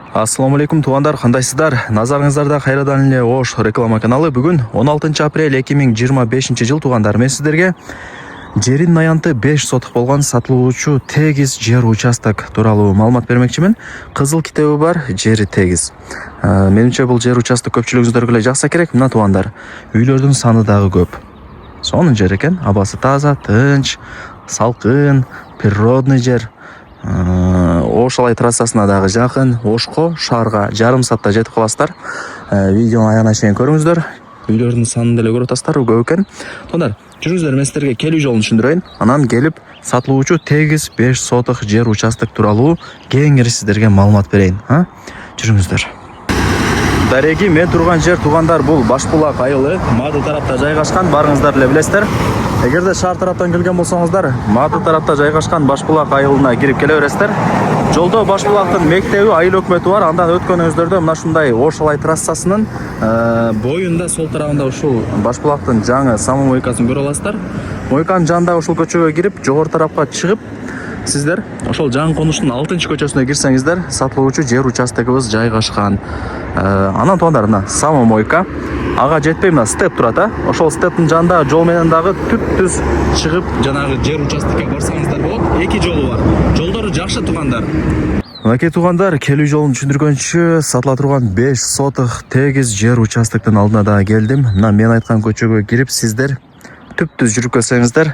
Ассаламу алейкум туғандар, қандайсыздар? Назарыңыздарда қайрадан эле Ош реклама каналы. Бүгін 16 апрель 2025 жыл туғандар. Мен сіздерге жерин аянты 5 сотық болған сатылуучу тегиз жер участок тууралуу маалымат бермекчимин. Кызыл китеби бар, жери тегиз. Менимче бул жер участок көпчүлүгүңүздөргө эле жакса керек. Мына туғандар, үйлөрдүн саны дагы көп. Сонун жер экен, абасы таза, тынч, салкын, природный жер. Ошалай трассасына дагы жакын, Ошко шаарга жарым саатта жетип каласыздар. Видеону аягына чейин көрүңүздөр. Үйлөрдүн санын деле көрүп атасыздар, көп экен. Тоңдар, жүрүңүздөр, мен сиздерге келүү жолун түшүндүрөйүн. Анан келип сатылуучу тегиз 5 сотық жер участок тууралуу кеңири сиздерге маалымат берейин. Жүрүңүздөр. Дареги, мен турган жер туғандар, бул Башбулак айылы, Мады тарапта жайгашкан, барыңыздар эле билесиздер. Эгерде шаар тараптан келген болсоңуздар, Мады тарапта жайгашкан Башбулак айылына кирип келе бересиздер. Жолдо Башбулактын мектеби, айыл өкмөтү бар. Андан өткөнүңүздөрдө мына ушундай Ошалай трассасынын боюнда сол тарабында ушул Башбулактын жаңы самомойкасын көрө аласыздар. Мойканын жанындагы ушул көчөгө кирип, жогору тарапка чыгып, сиздер ошол жаңы конуштун 6-көчөсүнө кирсеңиздер, сатылуучу жер участогубуз жайгашкан. Анан туғандар, мына самомойка, ага жетпей мына степ турат, ошол стептин жанында жол менен дагы түп-түз чыгып, жанагы жер участокко барсаңыздар болот. Эки жолу бар. Жолдору жакшы туғандар. Мынакей туғандар, келүү жолун түшүндүргөнчү сатыла турган 5 сотық тегиз жер участоктун алдына дагы келдим. Мына мен айткан көчөгө кирип, сиздер түп-түз жүрүп келсеңиздер,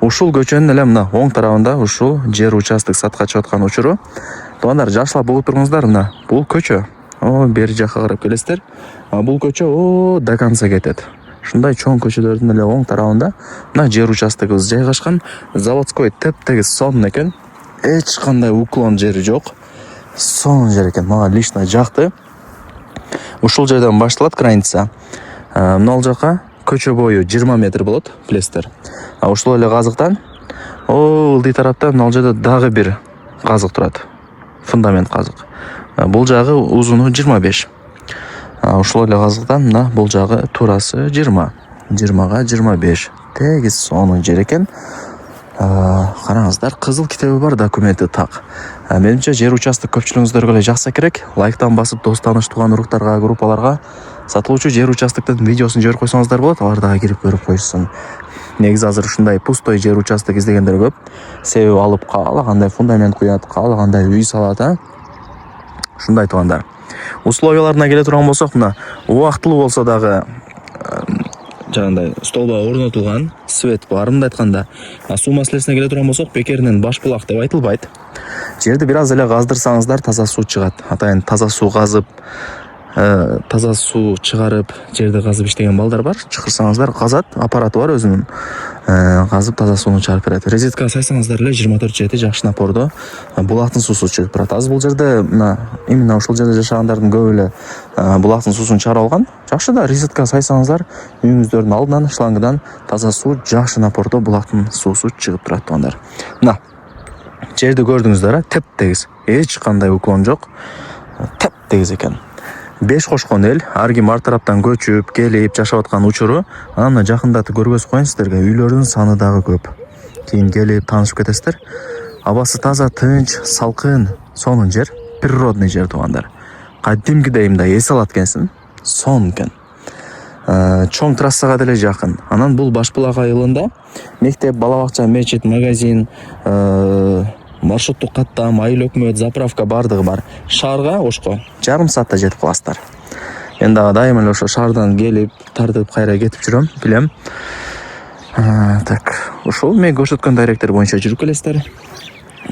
ушул көчөнүн эле мына оң тарабында ушул жер участок сатка чыгып аткан учуру. Туғандар, жакшылап угуп туруңуздар, мына бул көчө. Бери жакка карап келесиздер. Бул көчө до конца кетет. Ушундай чоң көчөлөрдүн эле оң тарабында мына жер участогубуз жайгашкан. Заводской теп-тегиз сонун экен. Эч кандай уклон жери жок. Сонун жер экен. Мага лично жакты. Ушул жерден башталат граница. Мына жака көчө бою 20 метр болот, билесиздер. Ушул эле казыктан ылдый тарапта мына жерде дагы бир казык турат. Фундамент казык. Бул жагы узуну 25. Ушул эле казыктан мына бул жагы туурасы 20. 20га 25. Тегиз сонун жер экен. Караңыздар, кызыл китеби бар, документи так. Менимче жер участок көпчүлүгүңүздөргө эле жакса керек. Лайктан басып, дос тааныш тууган уруктарга, группаларга сатылуучу жер участоктун видеосун жиберип койсоңуздар болот. Алар дагы кирип көрүп койсун. Негизи азыр ушундай пустой жер участок издегендер көп. Себеби алып каалагандай фундамент куят, каалагандай үй салат, Ушундай туғандар. Условияларына келе турган болсок, мына убактылуу болсо дагы жагандай столба орнотулган, свет бар. Мындай айтканда, суу маселесине келе турган болсок, бекеринен Башбулак деп айтылбайт. Жерди бир аз эле газдырсаңыздар таза суу чыгат. Атайын таза суу казып, таза суу чыгарып, жерди казып иштеген балдар бар. Чакырсаңыздар, казат, аппараты бар өзүнүн. Казып таза сууну чыгарып берет. Резетка сайсаңыздар эле 24/7 жакшы напордо булактын суусу чыгып турат. Азыр бул жерде именно ушул жерде жашагандардын көбү эле булактын суусун чыгарып алган. Жакшы да, резетка сайсаңыздар, үйүңүздөрдүн алдынан, шлангыдан таза суу жакшы напордо булактын суусу чыгып турат тугандар. Мына жерди көрдүңүздөр, теп-тегиз, эч кандай уклон жок. Теп-тегиз экен. 5 кошкон эл, ар ким ар тараптан көчүп, келип жашап аткан учуру. Анан жакындатып көргөзүп коюн сиздерге, үйлөрдүн саны дагы көп. Кийин келип таанышып кетесиздер. Абасы таза, тынч, салкын, сонун жер, природный жер тугандар. Кадимкидей мындай эс алат экенсиң, сонун экен. Чоң трассага деле жакын. Анан бул Башбулак айылында мектеп, бала бакча, мечит, магазин, маршруттук каттам, айыл өкмөт, заправка бардыгы бар. Шаарга, Ошко жарым саатта жетип каласыздар. Мен дагы дайыма эле ошо шаардан келип, тартып кайра кетип жүрөм, билем. Так, ушул мен көрсөткөн дайректер боюнча жүрүп келесиздер.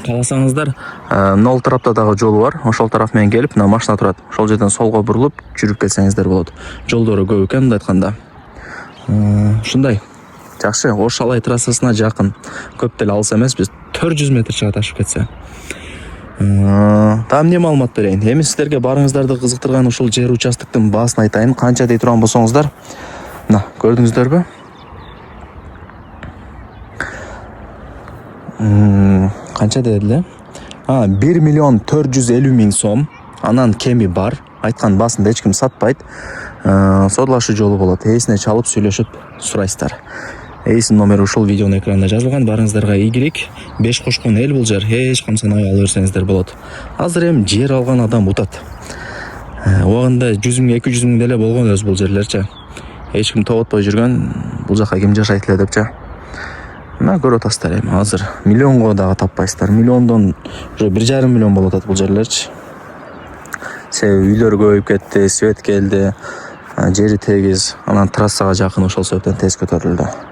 Кааласаңыздар, мына тарапта дагы жолу бар. Ошол тараф менен келип, мына машина турат. Ошол жерден солго бурулуп жүрүп келсеңиздер болот. Жолдору көп экен, мындай айтканда. Ушундай. Жакшы, Ошалай трассасына жакын. Көп деле алыс эмес, биз 400 метр чыгат ашып кетсе. Там не маалымат берейин. Эми сиздерге барыңыздарды кызыктырган ушул жер участоктун баасын айтайын. Канча дей турган болсоңуздар, мына көрдүңүздөрбү? Канча дедиле? 1.450.000 сом. Анан кеми бар. Айткан баасында эч ким сатпайт. Содлашуу жолу болот. Эсине чалып сүйлөшүп сурайсыздар. Эйсин номери ушул видеонун экранында жазылган. Барыңыздарга ийгилик. 5 кошкон эл бул жер. Эч камсынабай ала берсеңиздер болот. Азыр эми жер алган адам утат. Убагында 100 миң 200 миң деле болгон өз бул жерлерчи. Эч ким тоботпой жүргөн, бул жака ким жашайт эле депчи. Мына көрүп атасыздар эми азыр миллионго дагы таппайсыздар. Миллиондон уже 1,5 миллион болуп атат бул жерлерчи. Себеби үйлөр көбөйүп кетти, свет келди, жери тегиз, анан трассага жакын ошол себептен тез көтөрүлдү.